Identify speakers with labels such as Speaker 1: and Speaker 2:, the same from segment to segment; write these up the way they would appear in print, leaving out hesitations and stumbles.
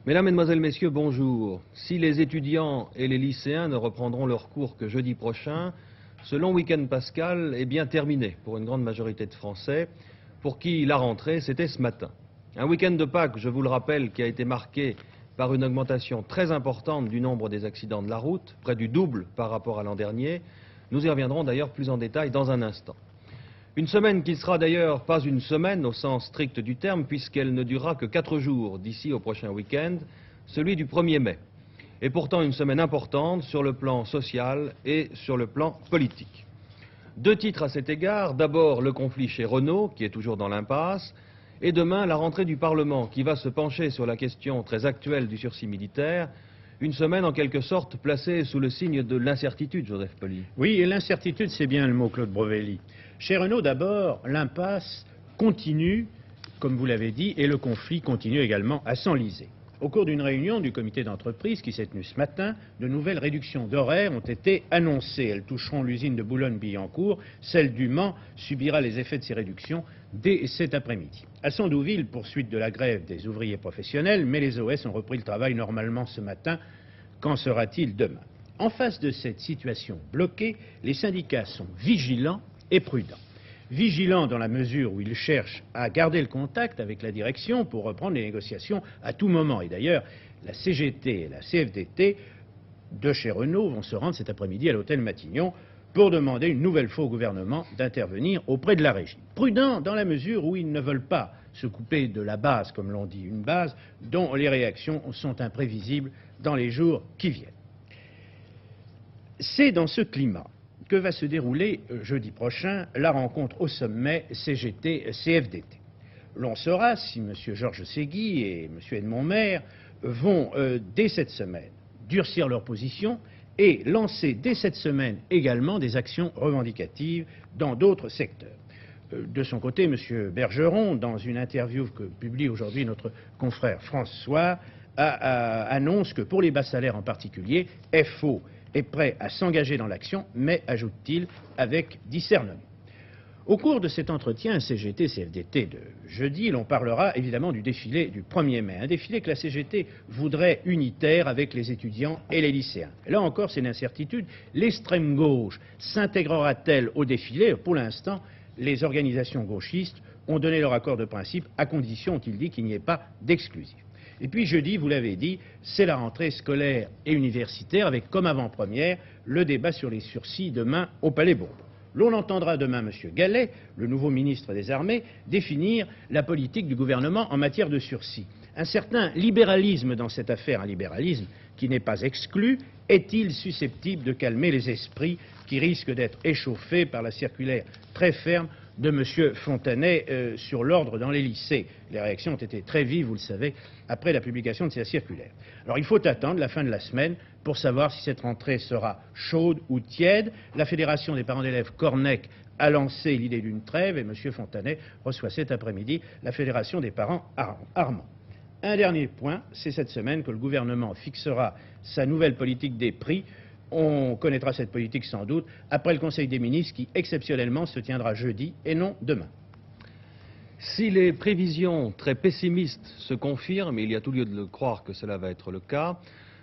Speaker 1: Mesdames, Mesdemoiselles, Messieurs, bonjour. Si les étudiants et les lycéens ne reprendront leurs cours que jeudi prochain, ce long week-end pascal est bien terminé pour une grande majorité de Français, pour qui la rentrée, c'était ce matin. Un week-end de Pâques, je vous le rappelle, qui a été marqué par une augmentation très importante du nombre des accidents de la route, près du double par rapport à l'an dernier. Nous y reviendrons d'ailleurs plus en détail dans un instant. Une semaine qui ne sera d'ailleurs pas une semaine au sens strict du terme, puisqu'elle ne durera que 4 jours d'ici au prochain week-end, celui du 1er mai. Et pourtant une semaine importante sur le plan social et sur le plan politique. 2 titres à cet égard. D'abord, le conflit chez Renault, qui est toujours dans l'impasse, et demain, la rentrée du Parlement, qui va se pencher sur la question très actuelle du sursis militaire. Une semaine en quelque sorte placée sous le signe de l'incertitude, Joseph Poli.
Speaker 2: Oui, et l'incertitude, c'est bien le mot, Claude Brovelli. Chez Renault, d'abord, l'impasse continue, comme vous l'avez dit, et le conflit continue également à s'enliser. Au cours d'une réunion du comité d'entreprise qui s'est tenue ce matin, de nouvelles réductions d'horaires ont été annoncées. Elles toucheront l'usine de Boulogne-Billancourt. Celle du Mans subira les effets de ces réductions dès cet après-midi. À Sandouville, poursuite de la grève des ouvriers professionnels, mais les OS ont repris le travail normalement ce matin. Qu'en sera-t-il demain? En face de cette situation bloquée, les syndicats sont vigilants et prudents. Vigilants dans la mesure où ils cherchent à garder le contact avec la direction pour reprendre les négociations à tout moment. Et d'ailleurs, la CGT et la CFDT de chez Renault vont se rendre cet après-midi à l'hôtel Matignon pour demander une nouvelle fois au gouvernement d'intervenir auprès de la régie. Prudents dans la mesure où ils ne veulent pas se couper de la base, comme l'on dit, une base dont les réactions sont imprévisibles dans les jours qui viennent. C'est dans ce climat que va se dérouler jeudi prochain la rencontre au sommet CGT-CFDT. L'on saura si M. Georges Ségui et M. Edmond Maire vont, dès cette semaine, durcir leur position et lancer dès cette semaine également des actions revendicatives dans d'autres secteurs. De son côté, M. Bergeron, dans une interview que publie aujourd'hui notre confrère François, annonce que pour les bas salaires en particulier, FO est prêt à s'engager dans l'action, mais, ajoute-t-il, avec discernement. Au cours de cet entretien CGT-CFDT de jeudi, l'on parlera évidemment du défilé du 1er mai, un défilé que la CGT voudrait unitaire avec les étudiants et les lycéens. Et là encore, c'est l'incertitude. L'extrême gauche s'intégrera-t-elle au défilé? Pour l'instant, les organisations gauchistes ont donné leur accord de principe, à condition, ont-ils dit, qu'il n'y ait pas d'exclusif. Et puis jeudi, vous l'avez dit, c'est la rentrée scolaire et universitaire avec comme avant-première le débat sur les sursis demain au Palais Bourbon. L'on entendra demain M. Gallet, le nouveau ministre des Armées, définir la politique du gouvernement en matière de sursis. Un certain libéralisme dans cette affaire, un libéralisme qui n'est pas exclu, est-il susceptible de calmer les esprits qui risquent d'être échauffés par la circulaire très ferme de M. Fontanet sur l'ordre dans les lycées? Les réactions ont été très vives, vous le savez, après la publication de sa circulaire. Alors il faut attendre la fin de la semaine pour savoir si cette rentrée sera chaude ou tiède. La Fédération des parents d'élèves Cornec a lancé l'idée d'une trêve et M. Fontanet reçoit cet après-midi la Fédération des parents Armands. Un dernier point, c'est cette semaine que le gouvernement fixera sa nouvelle politique des prix. On connaîtra cette politique sans doute après le Conseil des ministres qui, exceptionnellement, se tiendra jeudi et non demain.
Speaker 1: Si les prévisions très pessimistes se confirment, et il y a tout lieu de le croire que cela va être le cas,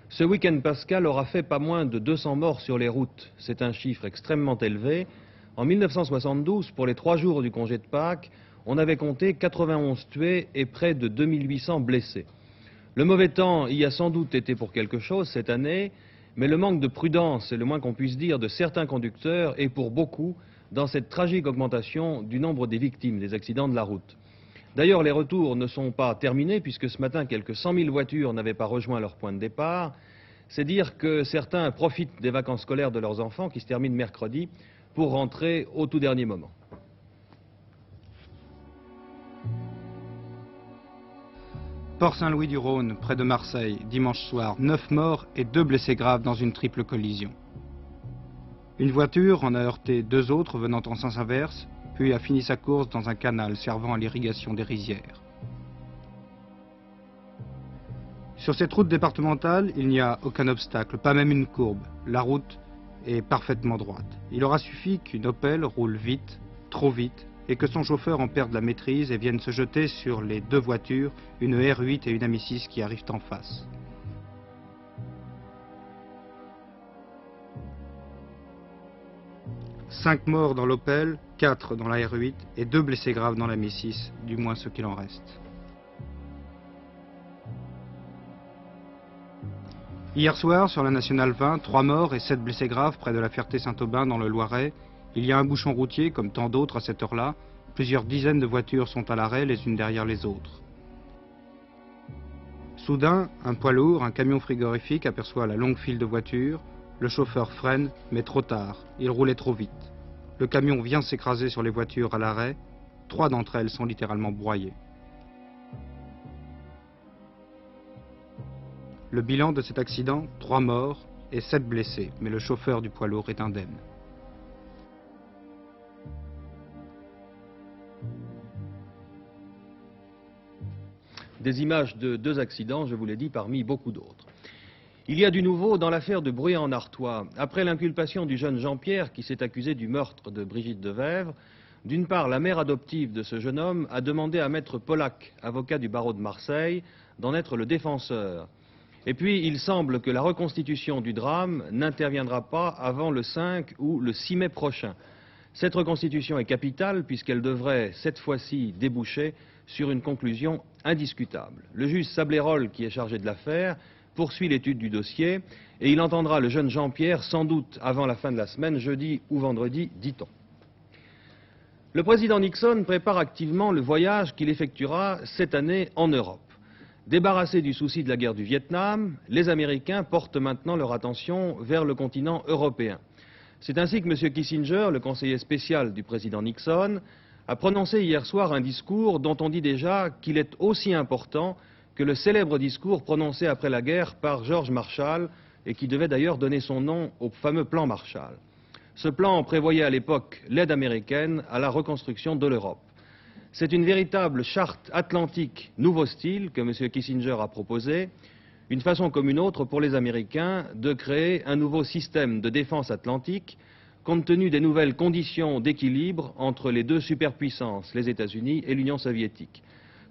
Speaker 1: ce week-end pascal aura fait pas moins de 200 morts sur les routes. C'est un chiffre extrêmement élevé. En 1972, pour les 3 jours du congé de Pâques, on avait compté 91 tués et près de 2800 blessés. Le mauvais temps y a sans doute été pour quelque chose cette année, mais le manque de prudence, c'est le moins qu'on puisse dire, de certains conducteurs est pour beaucoup dans cette tragique augmentation du nombre des victimes des accidents de la route. D'ailleurs, les retours ne sont pas terminés puisque ce matin, quelques 100 000 voitures n'avaient pas rejoint leur point de départ. C'est dire que certains profitent des vacances scolaires de leurs enfants qui se terminent mercredi pour rentrer au tout dernier moment.
Speaker 3: Port-Saint-Louis-du-Rhône, près de Marseille, dimanche soir, 9 morts et 2 blessés graves dans une triple collision. Une voiture en a heurté 2 autres venant en sens inverse, puis a fini sa course dans un canal servant à l'irrigation des rizières. Sur cette route départementale, il n'y a aucun obstacle, pas même une courbe. La route est parfaitement droite. Il aura suffi qu'une Opel roule vite, trop vite, et que son chauffeur en perde la maîtrise et vienne se jeter sur les deux voitures, une R8 et une Ami6 qui arrivent en face. Cinq morts dans l'Opel, 4 dans la R8 et 2 blessés graves dans la Ami6, du moins ce qu'il en reste. Hier soir, sur la Nationale 20, 3 morts et 7 blessés graves près de la Ferté-Saint-Aubin dans le Loiret. Il y a un bouchon routier, comme tant d'autres à cette heure-là. Plusieurs dizaines de voitures sont à l'arrêt, les unes derrière les autres. Soudain, un poids lourd, un camion frigorifique aperçoit la longue file de voitures. Le chauffeur freine, mais trop tard. Il roulait trop vite. Le camion vient s'écraser sur les voitures à l'arrêt. 3 d'entre elles sont littéralement broyées. Le bilan de cet accident, 3 morts et 7 blessés, mais le chauffeur du poids lourd est indemne.
Speaker 1: Des images de 2 accidents, je vous l'ai dit, parmi beaucoup d'autres. Il y a du nouveau dans l'affaire de Bruyant-en-Artois. Après l'inculpation du jeune Jean-Pierre qui s'est accusé du meurtre de Brigitte Devèvre, d'une part, la mère adoptive de ce jeune homme a demandé à maître Pollack, avocat du barreau de Marseille, d'en être le défenseur. Et puis, il semble que la reconstitution du drame n'interviendra pas avant le 5 ou le 6 mai prochain. Cette reconstitution est capitale puisqu'elle devrait, cette fois-ci, déboucher sur une conclusion indiscutable. Le juge Sablérol, qui est chargé de l'affaire, poursuit l'étude du dossier et il entendra le jeune Jean-Pierre sans doute avant la fin de la semaine, jeudi ou vendredi, dit-on. Le président Nixon prépare activement le voyage qu'il effectuera cette année en Europe. Débarrassés du souci de la guerre du Vietnam, les Américains portent maintenant leur attention vers le continent européen. C'est ainsi que M. Kissinger, le conseiller spécial du président Nixon, a prononcé hier soir un discours dont on dit déjà qu'il est aussi important que le célèbre discours prononcé après la guerre par George Marshall et qui devait d'ailleurs donner son nom au fameux plan Marshall. Ce plan prévoyait à l'époque l'aide américaine à la reconstruction de l'Europe. C'est une véritable charte atlantique nouveau style que M. Kissinger a proposée, une façon comme une autre pour les Américains de créer un nouveau système de défense atlantique compte tenu des nouvelles conditions d'équilibre entre les 2 superpuissances, les États-Unis et l'Union soviétique.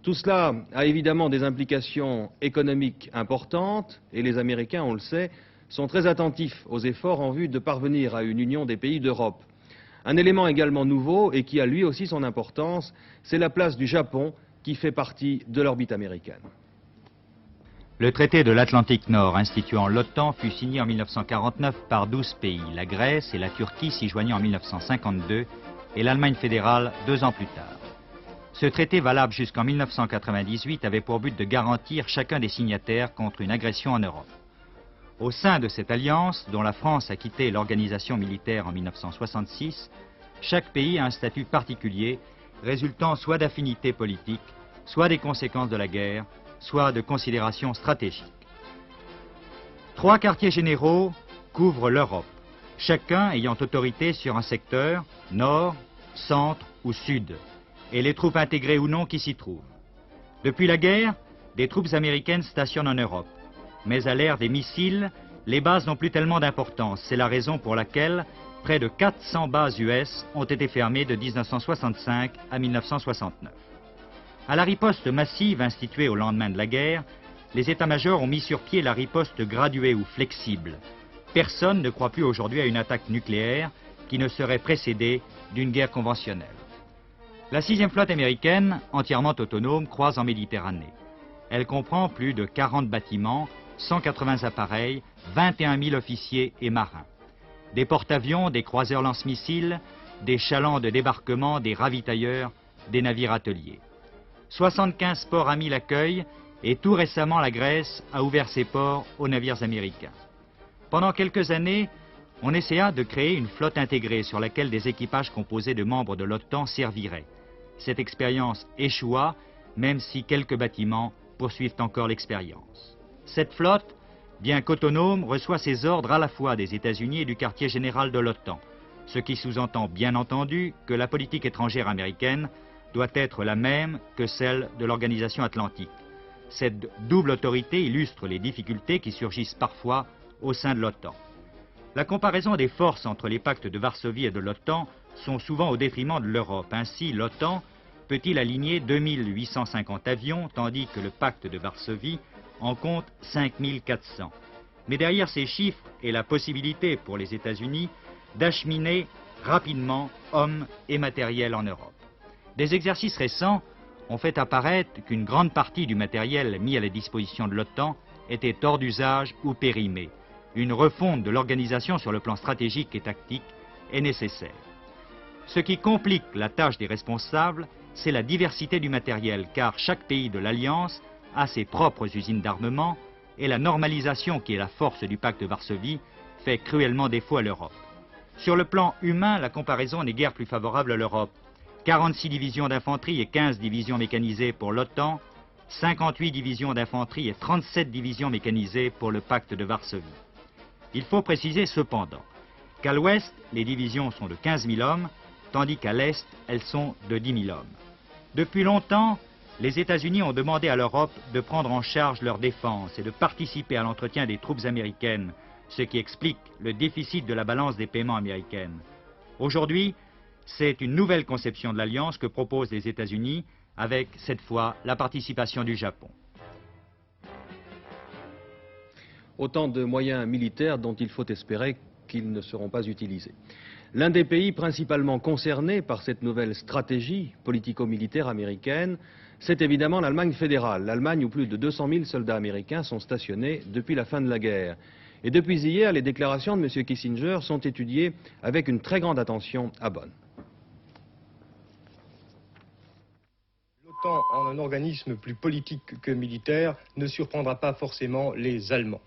Speaker 1: Tout cela a évidemment des implications économiques importantes et les Américains, on le sait, sont très attentifs aux efforts en vue de parvenir à une union des pays d'Europe. Un élément également nouveau et qui a lui aussi son importance, c'est la place du Japon qui fait partie de l'orbite américaine.
Speaker 4: Le traité de l'Atlantique Nord instituant l'OTAN fut signé en 1949 par 12 pays, la Grèce et la Turquie s'y joignant en 1952 et l'Allemagne fédérale 2 ans plus tard. Ce traité, valable jusqu'en 1998, avait pour but de garantir chacun des signataires contre une agression en Europe. Au sein de cette alliance, dont la France a quitté l'organisation militaire en 1966, chaque pays a un statut particulier, résultant soit d'affinités politiques, soit des conséquences de la guerre, soit de considérations stratégiques. 3 quartiers généraux couvrent l'Europe, chacun ayant autorité sur un secteur, nord, centre ou sud, et les troupes intégrées ou non qui s'y trouvent. Depuis la guerre, des troupes américaines stationnent en Europe. Mais à l'ère des missiles, les bases n'ont plus tellement d'importance. C'est la raison pour laquelle près de 400 bases US ont été fermées de 1965 à 1969. À la riposte massive instituée au lendemain de la guerre, les états-majors ont mis sur pied la riposte graduée ou flexible. Personne ne croit plus aujourd'hui à une attaque nucléaire qui ne serait précédée d'une guerre conventionnelle. La 6e flotte américaine, entièrement autonome, croise en Méditerranée. Elle comprend plus de 40 bâtiments, 180 appareils, 21 000 officiers et marins. Des porte-avions, des croiseurs lance-missiles, des chalands de débarquement, des ravitailleurs, des navires ateliers. 75 ports amis l'accueillent et tout récemment la Grèce a ouvert ses ports aux navires américains. Pendant quelques années, on essaya de créer une flotte intégrée sur laquelle des équipages composés de membres de l'OTAN serviraient. Cette expérience échoua, même si quelques bâtiments poursuivent encore l'expérience. Cette flotte, bien qu'autonome, reçoit ses ordres à la fois des États-Unis et du quartier général de l'OTAN, ce qui sous-entend bien entendu que la politique étrangère américaine doit être la même que celle de l'organisation atlantique. Cette double autorité illustre les difficultés qui surgissent parfois au sein de l'OTAN. La comparaison des forces entre les pactes de Varsovie et de l'OTAN sont souvent au détriment de l'Europe. Ainsi, l'OTAN peut-il aligner 2850 avions, tandis que le pacte de Varsovie en compte 5400. Mais derrière ces chiffres est la possibilité pour les États-Unis d'acheminer rapidement hommes et matériel en Europe. Des exercices récents ont fait apparaître qu'une grande partie du matériel mis à la disposition de l'OTAN était hors d'usage ou périmé. Une refonte de l'organisation sur le plan stratégique et tactique est nécessaire. Ce qui complique la tâche des responsables, c'est la diversité du matériel, car chaque pays de l'Alliance a ses propres usines d'armement et la normalisation qui est la force du pacte de Varsovie fait cruellement défaut à l'Europe. Sur le plan humain, la comparaison n'est guère plus favorable à l'Europe. 46 divisions d'infanterie et 15 divisions mécanisées pour l'OTAN, 58 divisions d'infanterie et 37 divisions mécanisées pour le pacte de Varsovie. Il faut préciser cependant qu'à l'ouest, les divisions sont de 15 000 hommes, tandis qu'à l'est, elles sont de 10 000 hommes. Depuis longtemps, les États-Unis ont demandé à l'Europe de prendre en charge leur défense et de participer à l'entretien des troupes américaines, ce qui explique le déficit de la balance des paiements américaine. Aujourd'hui, c'est une nouvelle conception de l'Alliance que proposent les États-Unis, avec, cette fois, la participation du Japon.
Speaker 1: Autant de moyens militaires dont il faut espérer qu'ils ne seront pas utilisés. L'un des pays principalement concernés par cette nouvelle stratégie politico-militaire américaine, c'est évidemment l'Allemagne fédérale. L'Allemagne où plus de 200 000 soldats américains sont stationnés depuis la fin de la guerre. Et depuis hier, les déclarations de M. Kissinger sont étudiées avec une très grande attention à Bonn.
Speaker 5: L'OTAN, en un organisme plus politique que militaire, ne surprendra pas forcément les Allemands.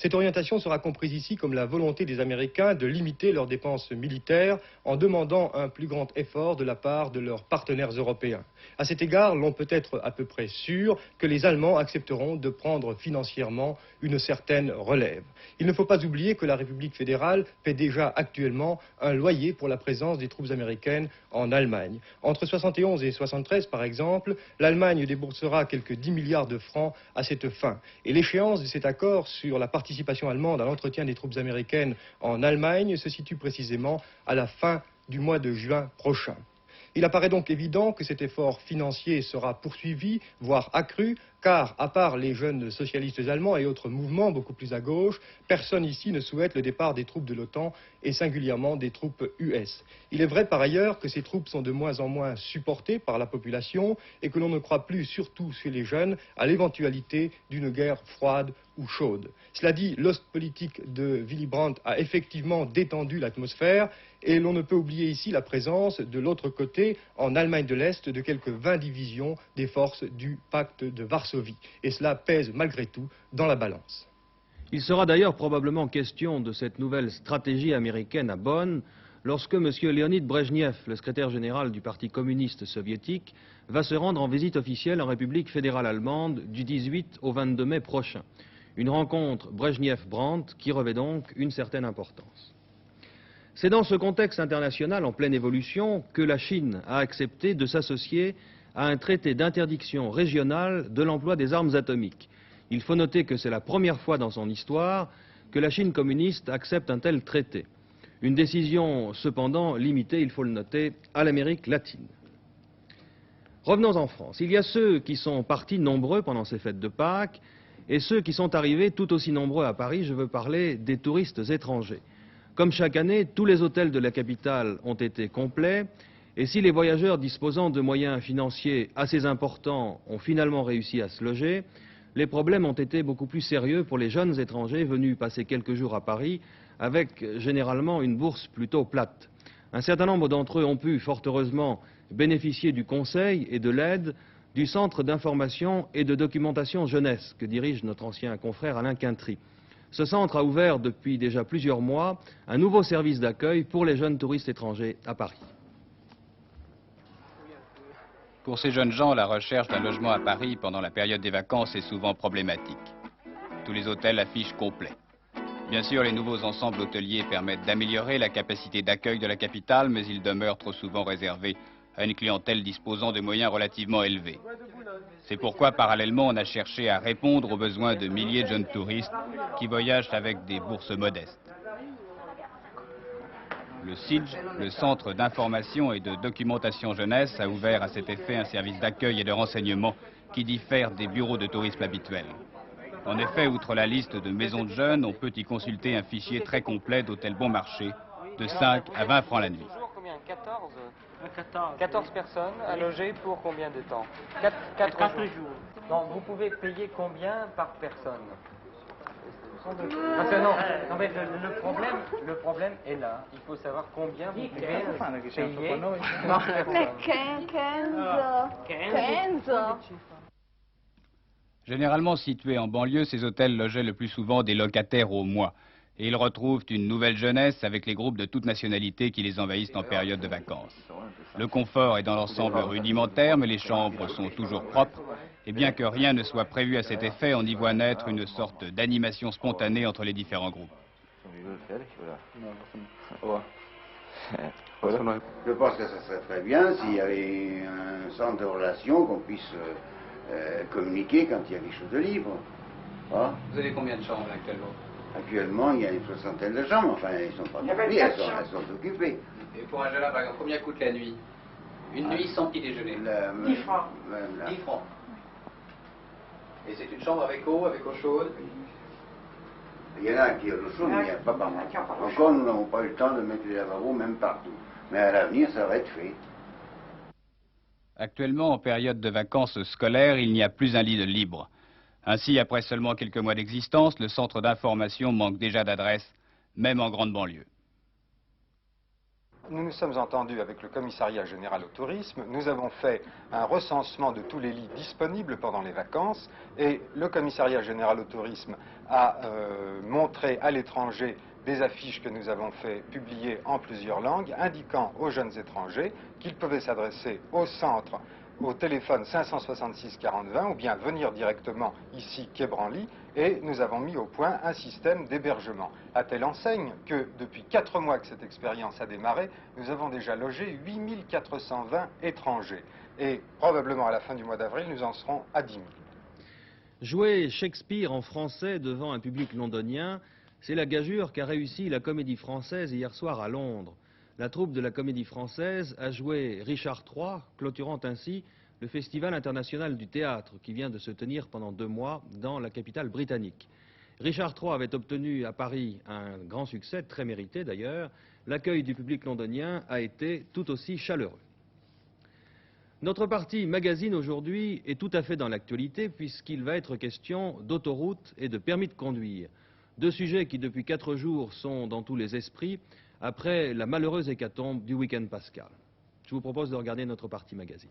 Speaker 5: Cette orientation sera comprise ici comme la volonté des Américains de limiter leurs dépenses militaires en demandant un plus grand effort de la part de leurs partenaires européens. À cet égard, l'on peut être à peu près sûr que les Allemands accepteront de prendre financièrement une certaine relève. Il ne faut pas oublier que la République fédérale paie déjà actuellement un loyer pour la présence des troupes américaines en Allemagne. Entre 71 et 73, par exemple, l'Allemagne déboursera quelques 10 milliards de francs à cette fin. Et l'échéance de cet accord sur la participation allemande à l'entretien des troupes américaines en Allemagne se situe précisément à la fin du mois de juin prochain. Il apparaît donc évident que cet effort financier sera poursuivi, voire accru, car, à part les jeunes socialistes allemands et autres mouvements beaucoup plus à gauche, personne ici ne souhaite le départ des troupes de l'OTAN et singulièrement des troupes US. Il est vrai par ailleurs que ces troupes sont de moins en moins supportées par la population et que l'on ne croit plus, surtout chez les jeunes, à l'éventualité d'une guerre froide ou chaude. Cela dit, l'Ostpolitik de Willy Brandt a effectivement détendu l'atmosphère et l'on ne peut oublier ici la présence de l'autre côté, en Allemagne de l'Est, de quelques 20 divisions des forces du pacte de Varsovie. Et cela pèse malgré tout dans la balance.
Speaker 1: Il sera d'ailleurs probablement question de cette nouvelle stratégie américaine à Bonn lorsque M. Leonid Brejnev, le secrétaire général du Parti communiste soviétique, va se rendre en visite officielle en République fédérale allemande du 18 au 22 mai prochain. Une rencontre Brejnev-Brandt qui revêt donc une certaine importance. C'est dans ce contexte international en pleine évolution que la Chine a accepté de s'associer à un traité d'interdiction régionale de l'emploi des armes atomiques. Il faut noter que c'est la première fois dans son histoire que la Chine communiste accepte un tel traité. Une décision cependant limitée, il faut le noter, à l'Amérique latine. Revenons en France. Il y a ceux qui sont partis nombreux pendant ces fêtes de Pâques et ceux qui sont arrivés tout aussi nombreux à Paris. Je veux parler des touristes étrangers. Comme chaque année, tous les hôtels de la capitale ont été complets et si les voyageurs disposant de moyens financiers assez importants ont finalement réussi à se loger, les problèmes ont été beaucoup plus sérieux pour les jeunes étrangers venus passer quelques jours à Paris avec généralement une bourse plutôt plate. Un certain nombre d'entre eux ont pu, fort heureusement, bénéficier du conseil et de l'aide du Centre d'information et de documentation jeunesse que dirige notre ancien confrère Alain Quintry. Ce centre a ouvert depuis déjà plusieurs mois un nouveau service d'accueil pour les jeunes touristes étrangers à Paris.
Speaker 6: Pour ces jeunes gens, la recherche d'un logement à Paris pendant la période des vacances est souvent problématique. Tous les hôtels affichent complet. Bien sûr, les nouveaux ensembles hôteliers permettent d'améliorer la capacité d'accueil de la capitale, mais ils demeurent trop souvent réservés à une clientèle disposant de moyens relativement élevés. C'est pourquoi, parallèlement, on a cherché à répondre aux besoins de milliers de jeunes touristes qui voyagent avec des bourses modestes. Le CIDJ, le Centre d'information et de documentation jeunesse, a ouvert à cet effet un service d'accueil et de renseignement qui diffère des bureaux de tourisme habituels. En effet, outre la liste de maisons de jeunes, on peut y consulter un fichier très complet d'hôtels bon marché, de 5 à 20 francs la nuit.
Speaker 7: 14 personnes à loger pour combien de temps? 4 jours. Donc vous pouvez payer combien par personne? Parce que non mais le problème est là. Il faut savoir combien vous pouvez payer par personne.
Speaker 8: Mais 15.
Speaker 6: Généralement situés en banlieue, ces hôtels logeaient le plus souvent des locataires au mois. Et ils retrouvent une nouvelle jeunesse avec les groupes de toute nationalité qui les envahissent en période de vacances. Le confort est dans l'ensemble rudimentaire, mais les chambres sont toujours propres. Et bien que rien ne soit prévu à cet effet, on y voit naître une sorte d'animation spontanée entre les différents groupes.
Speaker 9: Je pense que ça serait très bien s'il y avait un centre de relations, qu'on puisse communiquer quand il y a quelque chose de libre. Hein?
Speaker 6: Vous avez combien de chambres actuellement?
Speaker 9: Actuellement, il y a une soixantaine de chambres, enfin, elles ne sont pas remplies, elles sont occupées.
Speaker 6: Et pour un jeune homme, par exemple, combien coûte la nuit? Une nuit sans petit déjeuner?
Speaker 8: 10 francs.
Speaker 6: 10 francs. Et c'est une chambre avec eau chaude?
Speaker 9: Il y en a qui ont l'eau chaude, mais il n'y a pas par mal. Encore, nous n'avons pas eu le temps de mettre les lavabos même partout. Mais à l'avenir, ça va être fait.
Speaker 6: Actuellement, en période de vacances scolaires, il n'y a plus un lit de libre. Ainsi, après seulement quelques mois d'existence, le centre d'information manque déjà d'adresse, même en grande banlieue.
Speaker 10: Nous nous sommes entendus avec le commissariat général au tourisme, nous avons fait un recensement de tous les lits disponibles pendant les vacances et le commissariat général au tourisme a montré à l'étranger des affiches que nous avons fait publier en plusieurs langues indiquant aux jeunes étrangers qu'ils pouvaient s'adresser au centre au téléphone 566 40 20 ou bien venir directement ici quai Branly, et nous avons mis au point un système d'hébergement. À telle enseigne que depuis 4 mois que cette expérience a démarré, nous avons déjà logé 8420 étrangers. Et probablement à la fin du mois d'avril, nous en serons à 10 000.
Speaker 1: Jouer Shakespeare en français devant un public londonien, c'est la gageure qu'a réussi la Comédie Française hier soir à Londres. La troupe de la Comédie Française a joué Richard III, clôturant ainsi le Festival international du théâtre qui vient de se tenir pendant 2 mois dans la capitale britannique. Richard III avait obtenu à Paris un grand succès, très mérité d'ailleurs. L'accueil du public londonien a été tout aussi chaleureux. Notre partie magazine aujourd'hui est tout à fait dans l'actualité puisqu'il va être question d'autoroute et de permis de conduire. 2 sujets qui depuis 4 jours sont dans tous les esprits après la malheureuse hécatombe du week-end pascal. Je vous propose de regarder notre partie magazine.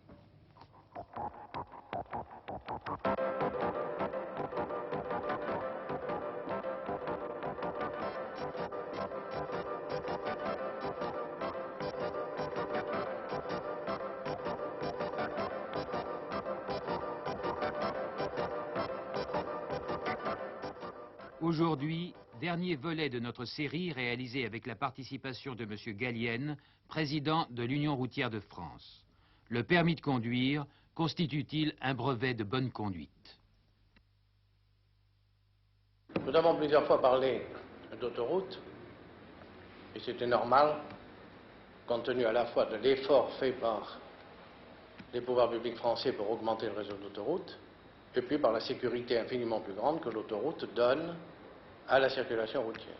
Speaker 11: Aujourd'hui, dernier volet de notre série réalisé avec la participation de M. Gallienne, président de l'Union routière de France. Le permis de conduire constitue-t-il un brevet de bonne conduite?
Speaker 12: Nous avons plusieurs fois parlé d'autoroute, et c'était normal, compte tenu à la fois de l'effort fait par les pouvoirs publics français pour augmenter le réseau d'autoroutes, et puis par la sécurité infiniment plus grande que l'autoroute donne à la circulation routière.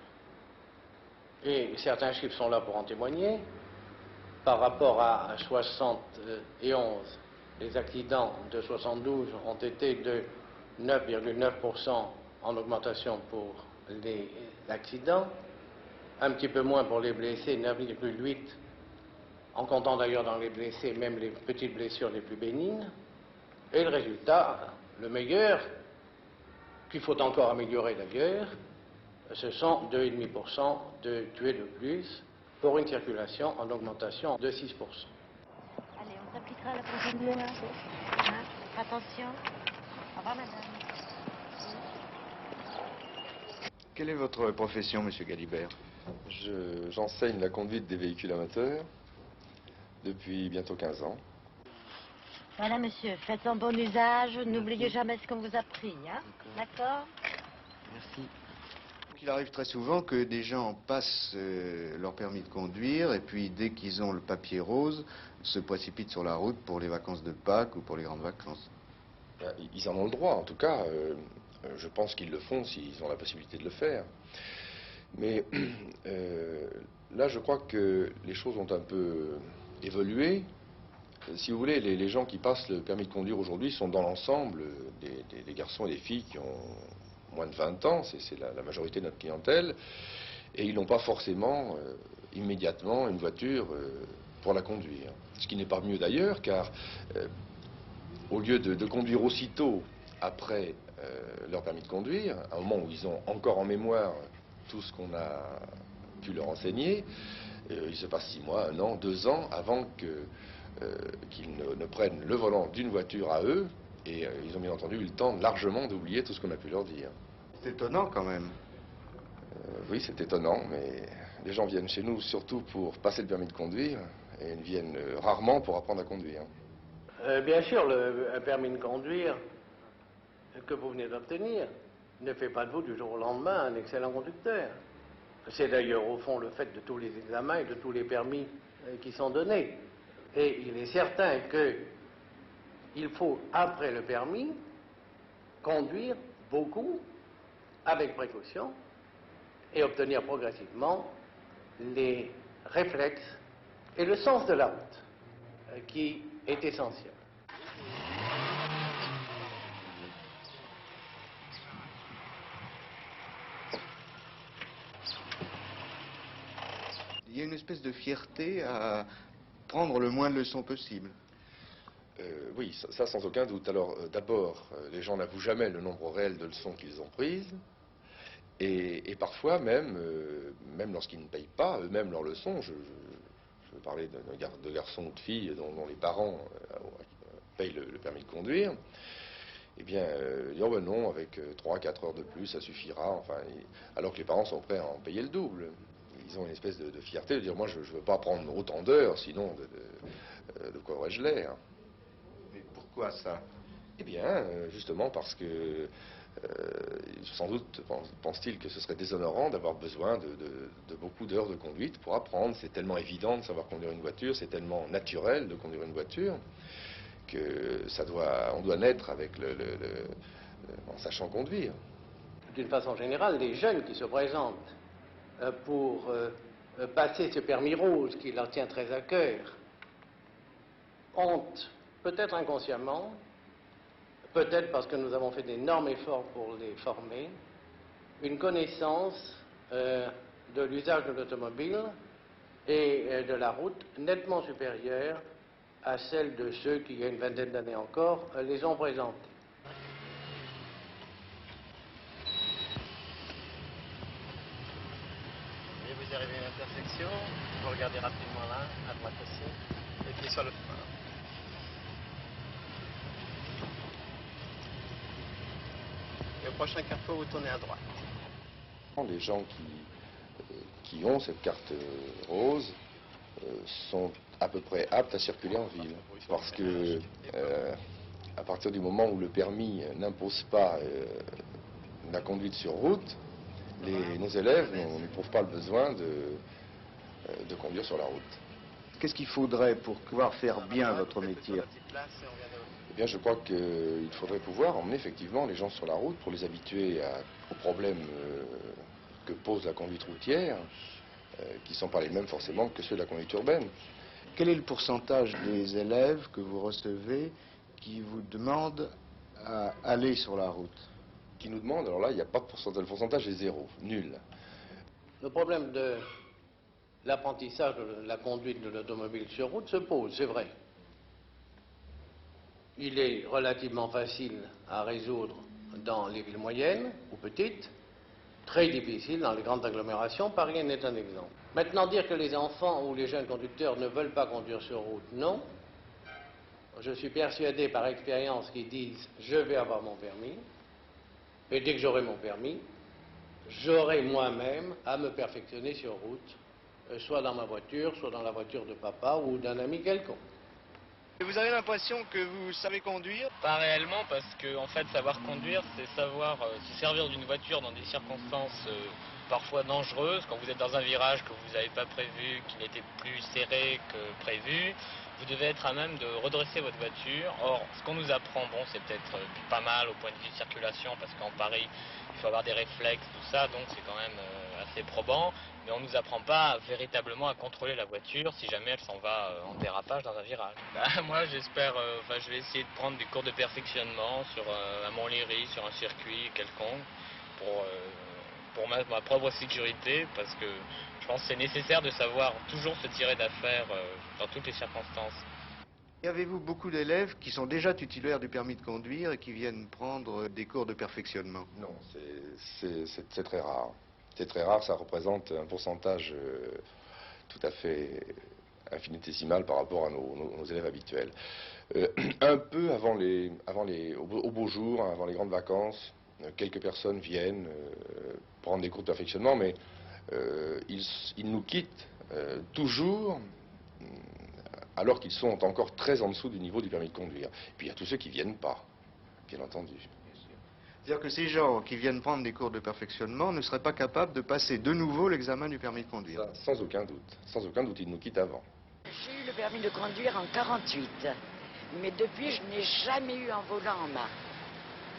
Speaker 12: Et certains chiffres sont là pour en témoigner. Par rapport à 71, les accidents de 72 ont été de 9,9% en augmentation pour les accidents, un petit peu moins pour les blessés, 9,8%, en comptant d'ailleurs dans les blessés même les petites blessures les plus bénignes. Et le résultat, le meilleur, qu'il faut encore améliorer d'ailleurs, ce sont 2,5% de tués de plus pour une circulation en augmentation de 6%.
Speaker 8: Allez, on s'appliquera la prochaine fois. Hein? Attention. Au revoir, madame.
Speaker 13: Quelle est votre profession, monsieur Galibert?
Speaker 14: J'enseigne la conduite des véhicules amateurs depuis bientôt 15 ans.
Speaker 8: Voilà, monsieur, faites en bon usage. N'oubliez jamais ce qu'on vous a pris, hein? D'accord?
Speaker 13: Merci.
Speaker 9: Donc il arrive très souvent que des gens passent leur permis de conduire et puis dès qu'ils ont le papier rose, se précipitent sur la route pour les vacances de Pâques ou pour les grandes vacances.
Speaker 14: Ils en ont le droit, en tout cas. Je pense qu'ils le font s'ils ont la possibilité de le faire. Mais là, je crois que les choses ont un peu évolué. Si vous voulez, les gens qui passent le permis de conduire aujourd'hui sont dans l'ensemble des garçons et des filles qui ont moins de 20 ans, c'est la majorité de notre clientèle, et ils n'ont pas forcément immédiatement une voiture pour la conduire. Ce qui n'est pas mieux d'ailleurs, car au lieu de conduire aussitôt après leur permis de conduire, à un moment où ils ont encore en mémoire tout ce qu'on a pu leur enseigner, il se passe 6 mois, 1 an, 2 ans avant qu'ils ne prennent le volant d'une voiture à eux, et ils ont bien entendu eu le temps largement d'oublier tout ce qu'on a pu leur dire.
Speaker 9: C'est étonnant quand même.
Speaker 14: Oui, c'est étonnant, mais les gens viennent chez nous surtout pour passer le permis de conduire, et ils viennent rarement pour apprendre à conduire.
Speaker 12: Bien sûr, un permis de conduire que vous venez d'obtenir ne fait pas de vous du jour au lendemain un excellent conducteur. C'est d'ailleurs au fond le fait de tous les examens et de tous les permis qui sont donnés. Et il est certain qu'il faut, après le permis, conduire beaucoup, avec précaution, et obtenir progressivement les réflexes et le sens de la route, qui est essentiel.
Speaker 9: Il y a une espèce de fierté à prendre le moins de leçons possible.
Speaker 14: Oui, ça sans aucun doute. Alors d'abord, les gens n'avouent jamais le nombre réel de leçons qu'ils ont prises. Et parfois même, même lorsqu'ils ne payent pas eux-mêmes leurs leçons, je veux parler de garçons ou de filles dont les parents payent le permis de conduire, eh bien, ils disent, oh ben non, avec 3 à 4 heures de plus, ça suffira, enfin, alors que les parents sont prêts à en payer le double. Ils ont une espèce de fierté de dire, moi je ne veux pas prendre autant d'heures, sinon de quoi aurais-je l'air?
Speaker 9: Mais pourquoi ça?
Speaker 14: Eh bien, justement parce que sans doute pense-t-il que ce serait déshonorant d'avoir besoin de beaucoup d'heures de conduite pour apprendre. C'est tellement évident de savoir conduire une voiture, c'est tellement naturel de conduire une voiture que on doit naître avec en sachant conduire.
Speaker 12: D'une façon générale, les jeunes qui se présentent pour passer ce permis rose qui leur tient très à cœur ont, peut-être inconsciemment, peut-être parce que nous avons fait d'énormes efforts pour les former, une connaissance de l'usage de l'automobile et de la route nettement supérieure à celle de ceux qui, il y a une vingtaine d'années encore, les ont présentés.
Speaker 7: Et vous arrivez à l'intersection, vous regardez rapidement là, à droite aussi, et puis sur le frein. Et au prochain carrefour, vous tournez à droite.
Speaker 14: Les gens qui ont cette carte rose sont à peu près aptes à circuler en ville. Parce que à partir du moment où le permis n'impose pas la conduite sur route, nos élèves n'éprouvent pas le besoin de conduire sur la route.
Speaker 9: Qu'est-ce qu'il faudrait pour pouvoir faire bien votre métier?
Speaker 14: Eh bien, je crois qu'il faudrait pouvoir emmener effectivement les gens sur la route pour les habituer aux problèmes que pose la conduite routière, qui ne sont pas les mêmes forcément que ceux de la conduite urbaine.
Speaker 9: Quel est le pourcentage des élèves que vous recevez qui vous demandent à aller sur la route?
Speaker 14: Qui nous demandent, alors là, il n'y a pas de pourcentage, le pourcentage est 0, nul.
Speaker 12: Le problème de l'apprentissage de la conduite de l'automobile sur route se pose, c'est vrai. Il est relativement facile à résoudre dans les villes moyennes ou petites, très difficile dans les grandes agglomérations. Paris en est un exemple. Maintenant, dire que les enfants ou les jeunes conducteurs ne veulent pas conduire sur route, non. Je suis persuadé par expérience qu'ils disent « je vais avoir mon permis » et dès que j'aurai mon permis, j'aurai moi-même à me perfectionner sur route, soit dans ma voiture, soit dans la voiture de papa ou d'un ami quelconque.
Speaker 13: Vous avez l'impression que vous savez conduire?
Speaker 15: Pas réellement, parce que en fait, savoir conduire, c'est savoir se servir d'une voiture dans des circonstances parfois dangereuses. Quand vous êtes dans un virage que vous n'avez pas prévu, qui n'était plus serré que prévu, vous devez être à même de redresser votre voiture. Or, ce qu'on nous apprend, bon, c'est peut-être pas mal au point de vue de circulation, parce qu'en Paris, il faut avoir des réflexes, tout ça, donc c'est quand même assez probant. Mais on ne nous apprend pas véritablement à contrôler la voiture si jamais elle s'en va en dérapage dans un virage. Moi, j'espère, je vais essayer de prendre des cours de perfectionnement à Montlhéry, sur un circuit quelconque, pour ma propre sécurité, parce que je pense que c'est nécessaire de savoir toujours se tirer d'affaire dans toutes les circonstances.
Speaker 9: Et avez-vous beaucoup d'élèves qui sont déjà titulaires du permis de conduire et qui viennent prendre des cours de perfectionnement?
Speaker 14: Non, c'est très rare. C'est très rare, ça représente un pourcentage tout à fait infinitésimal par rapport à nos élèves habituels. Un peu au beau jour, avant les grandes vacances, quelques personnes viennent prendre des cours de perfectionnement, mais ils nous quittent toujours alors qu'ils sont encore très en dessous du niveau du permis de conduire. Et puis il y a tous ceux qui ne viennent pas, bien entendu.
Speaker 9: C'est-à-dire que ces gens qui viennent prendre des cours de perfectionnement ne seraient pas capables de passer de nouveau l'examen du permis de conduire?
Speaker 14: Ça, sans aucun doute. Sans aucun doute, ils nous quittent avant.
Speaker 16: J'ai eu le permis de conduire en 48, mais depuis, je n'ai jamais eu un volant en main.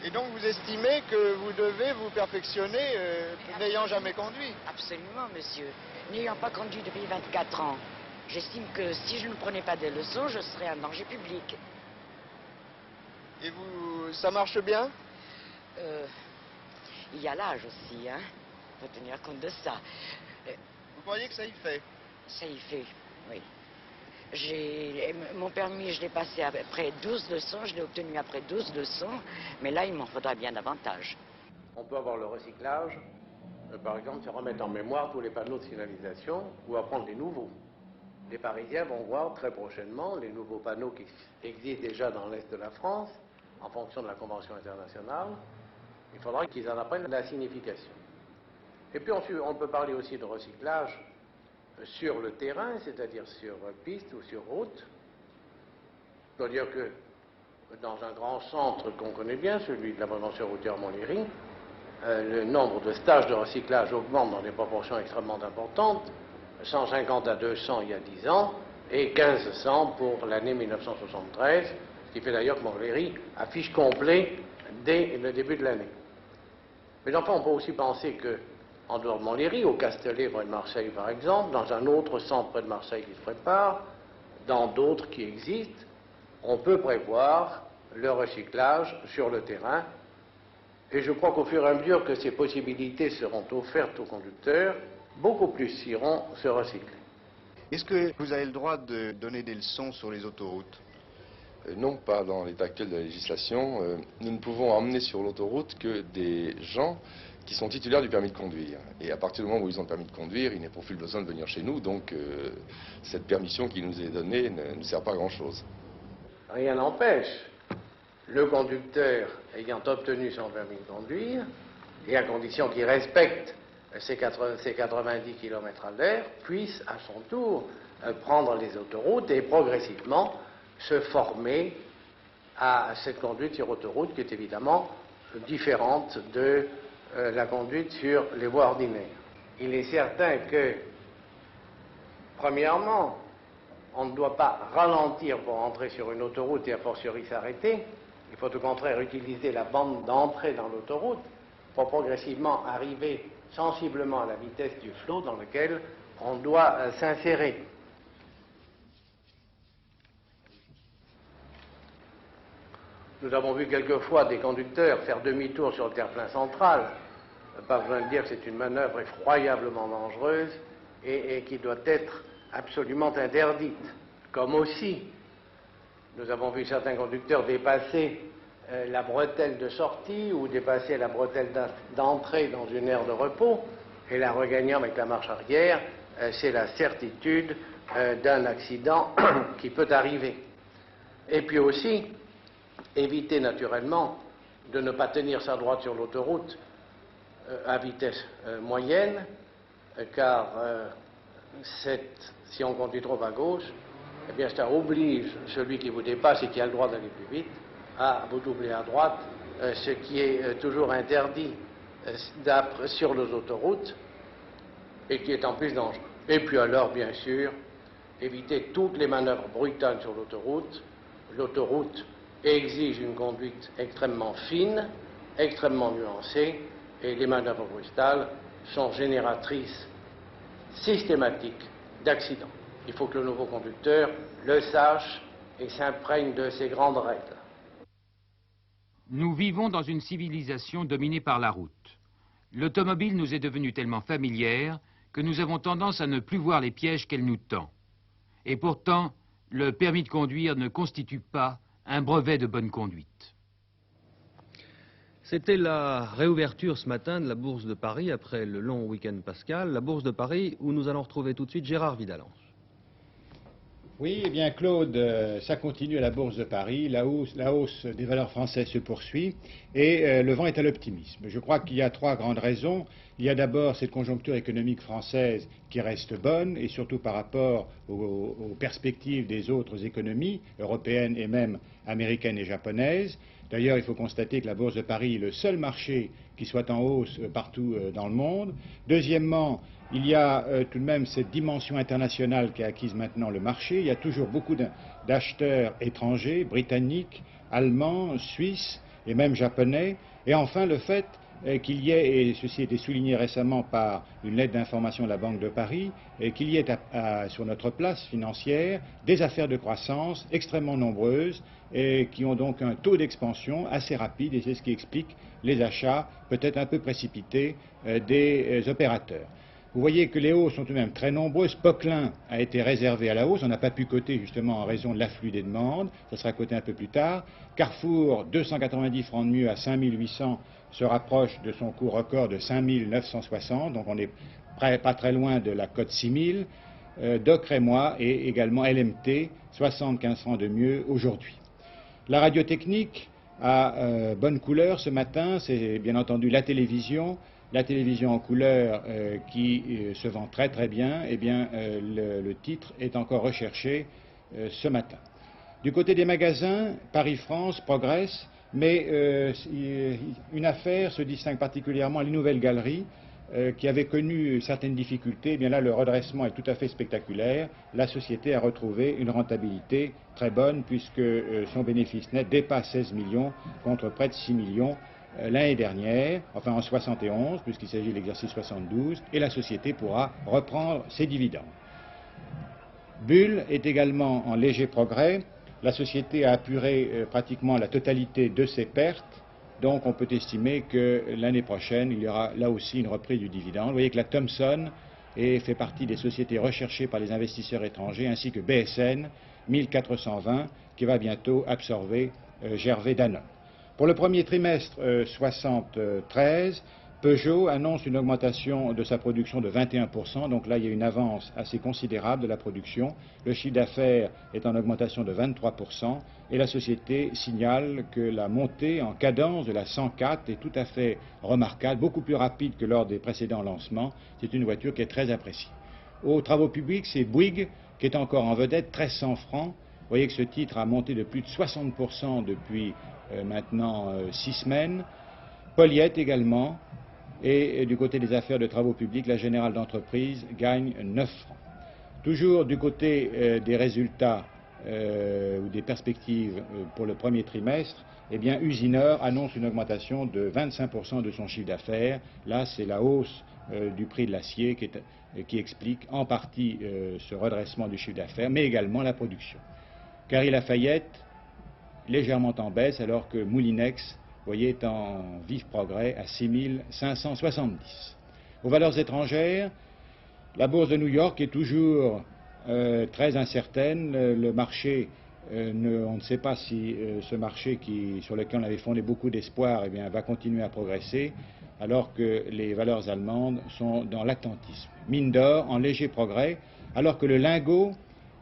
Speaker 13: Et donc vous estimez que vous devez vous perfectionner n'ayant jamais conduit?
Speaker 16: Absolument, monsieur. N'ayant pas conduit depuis 24 ans, j'estime que si je ne prenais pas des leçons, je serais un danger public.
Speaker 13: Et ça marche bien?
Speaker 16: Il y a l'âge aussi, hein. Il faut tenir compte de ça.
Speaker 13: Vous croyez que ça y fait?
Speaker 16: Ça y fait, oui. Mon permis, je l'ai passé après 12 leçons, je l'ai obtenu après 12 leçons, mais là, il m'en faudra bien davantage.
Speaker 12: On peut avoir le recyclage, par exemple, se remettre en mémoire tous les panneaux de signalisation ou apprendre les nouveaux. Les Parisiens vont voir très prochainement les nouveaux panneaux qui existent déjà dans l'Est de la France, en fonction de la Convention internationale. Il faudra qu'ils en apprennent la signification. Et puis on peut parler aussi de recyclage sur le terrain, c'est-à-dire sur piste ou sur route. Je dois dire que dans un grand centre qu'on connaît bien, celui de la prévention routière Montlhéry, le nombre de stages de recyclage augmente dans des proportions extrêmement importantes, 150 à 200 il y a 10 ans, et 1500 pour l'année 1973, ce qui fait d'ailleurs que Montlhéry affiche complet dès le début de l'année. Mais enfin, on peut aussi penser que, en dehors de Montlhéry, au Castellet près de Marseille par exemple, dans un autre centre près de Marseille qui se prépare, dans d'autres qui existent, on peut prévoir le recyclage sur le terrain. Et je crois qu'au fur et à mesure que ces possibilités seront offertes aux conducteurs, beaucoup plus iront se recycler.
Speaker 9: Est-ce que vous avez le droit de donner des leçons sur les autoroutes?
Speaker 14: Non, pas dans l'état actuel de la législation. Nous ne pouvons emmener sur l'autoroute que des gens qui sont titulaires du permis de conduire. Et à partir du moment où ils ont le permis de conduire, ils n'ont plus besoin de venir chez nous, donc cette permission qui nous est donnée ne sert pas à grand-chose.
Speaker 12: Rien n'empêche le conducteur ayant obtenu son permis de conduire, et à condition qu'il respecte ces 90 km à l'heure, puisse à son tour prendre les autoroutes et progressivement se former à cette conduite sur autoroute qui est évidemment différente de la conduite sur les voies ordinaires. Il est certain que, premièrement, on ne doit pas ralentir pour entrer sur une autoroute et a fortiori s'arrêter. Il faut au contraire utiliser la bande d'entrée dans l'autoroute pour progressivement arriver sensiblement à la vitesse du flot dans lequel on doit s'insérer. Nous avons vu quelquefois des conducteurs faire demi-tour sur le terre-plein central. Pas besoin de dire que c'est une manœuvre effroyablement dangereuse et qui doit être absolument interdite. Comme aussi, nous avons vu certains conducteurs dépasser la bretelle de sortie ou dépasser la bretelle d'entrée dans une aire de repos et la regagnant avec la marche arrière, c'est la certitude d'un accident qui peut arriver. Et puis aussi, éviter naturellement de ne pas tenir sa droite sur l'autoroute à vitesse moyenne, car si on conduit trop à gauche, eh bien ça oblige celui qui vous dépasse et qui a le droit d'aller plus vite à vous doubler à droite, ce qui est toujours interdit sur les autoroutes et qui est en plus dangereux. Et puis alors, bien sûr, éviter toutes les manœuvres brutales sur l'autoroute. L'autoroute exige une conduite extrêmement fine, extrêmement nuancée, et les manœuvres brutales sont génératrices systématiques d'accidents. Il faut que le nouveau conducteur le sache et s'imprègne de ces grandes règles.
Speaker 11: Nous vivons dans une civilisation dominée par la route. L'automobile nous est devenue tellement familière que nous avons tendance à ne plus voir les pièges qu'elle nous tend. Et pourtant, le permis de conduire ne constitue pas un brevet de bonne conduite.
Speaker 1: C'était la réouverture ce matin de la Bourse de Paris après le long week-end pascal. La Bourse de Paris où nous allons retrouver tout de suite Gérard Vidalange.
Speaker 2: Oui, eh bien Claude, ça continue à la Bourse de Paris, la hausse des valeurs françaises se poursuit et le vent est à l'optimisme. Je crois qu'il y a trois grandes raisons. Il y a d'abord cette conjoncture économique française qui reste bonne et surtout par rapport aux perspectives des autres économies européennes et même américaines et japonaises. D'ailleurs, il faut constater que la Bourse de Paris est le seul marché qui soit en hausse partout dans le monde. Deuxièmement, il y a tout de même cette dimension internationale qui a acquise maintenant le marché. Il y a toujours beaucoup d'acheteurs étrangers, britanniques, allemands, suisses et même japonais. Et enfin, le fait qu'il y ait, et ceci a été souligné récemment par une lettre d'information de la Banque de Paris, qu'il y ait sur notre place financière des affaires de croissance extrêmement nombreuses et qui ont donc un taux d'expansion assez rapide et c'est ce qui explique les achats peut-être un peu précipités des opérateurs. Vous voyez que les hausses sont tout de même très nombreuses. Poquelin a été réservé à la hausse. On n'a pas pu coter justement en raison de l'afflux des demandes. Ça sera coté un peu plus tard. Carrefour, 290 francs de mieux à 5800, se rapproche de son cours record de 5960. Donc on n'est pas très loin de la cote 6000. Doc Rémois et également LMT, 75 francs de mieux aujourd'hui. La radiotechnique a bonne couleur ce matin. C'est bien entendu la télévision. La télévision en couleur qui se vend très très bien, eh bien le titre est encore recherché ce matin. Du côté des magasins, Paris-France progresse, mais une affaire se distingue particulièrement, les nouvelles galeries qui avaient connu certaines difficultés. Eh bien là, le redressement est tout à fait spectaculaire. La société a retrouvé une rentabilité très bonne puisque son bénéfice net dépasse 16 millions contre près de 6 millions l'année dernière, enfin en 71, puisqu'il s'agit de l'exercice 72, et la société pourra reprendre ses dividendes. Bull est également en léger progrès. La société a apuré pratiquement la totalité de ses pertes, donc on peut estimer que l'année prochaine, il y aura là aussi une reprise du dividende. Vous voyez que la Thomson fait partie des sociétés recherchées par les investisseurs étrangers, ainsi que BSN, 1420, qui va bientôt absorber Gervais Danone. Pour le premier trimestre 73, Peugeot annonce une augmentation de sa production de 21%, donc là il y a une avance assez considérable de la production. Le chiffre d'affaires est en augmentation de 23% et la société signale que la montée en cadence de la 104 est tout à fait remarquable, beaucoup plus rapide que lors des précédents lancements. C'est une voiture qui est très appréciée. Aux travaux publics, c'est Bouygues qui est encore en vedette, 1300 francs. Vous voyez que ce titre a monté de plus de 60% depuis maintenant 6 semaines. Poliette également. Et du côté des affaires de travaux publics, la Générale d'entreprise gagne 9 francs. Toujours du côté des résultats ou des perspectives pour le premier trimestre, eh bien Usinor annonce une augmentation de 25% de son chiffre d'affaires. Là, c'est la hausse du prix de l'acier qui explique en partie ce redressement du chiffre d'affaires, mais également la production. Galeries Lafayette, légèrement en baisse, alors que Moulinex, vous voyez, est en vif progrès à 6570. Aux valeurs étrangères, la bourse de New York est toujours très incertaine. Le marché, on ne sait pas si ce marché sur lequel on avait fondé beaucoup d'espoir va continuer à progresser, alors que les valeurs allemandes sont dans l'attentisme. Mine d'or en léger progrès, alors que le lingot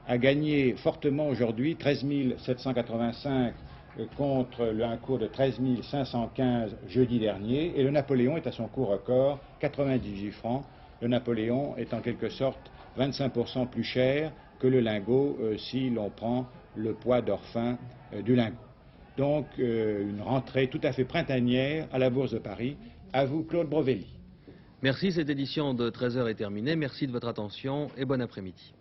Speaker 2: a gagné fortement aujourd'hui, 13 785 contre un cours de 13 515 jeudi dernier, et le Napoléon est à son cours record, 98 francs. Le Napoléon est en quelque sorte 25% plus cher
Speaker 17: que le lingot si l'on prend le poids d'or fin du lingot. Donc une rentrée tout à fait printanière à la Bourse de Paris. À vous, Claude Brovelli.
Speaker 1: Merci, cette édition de 13h est terminée. Merci de votre attention et bon après-midi.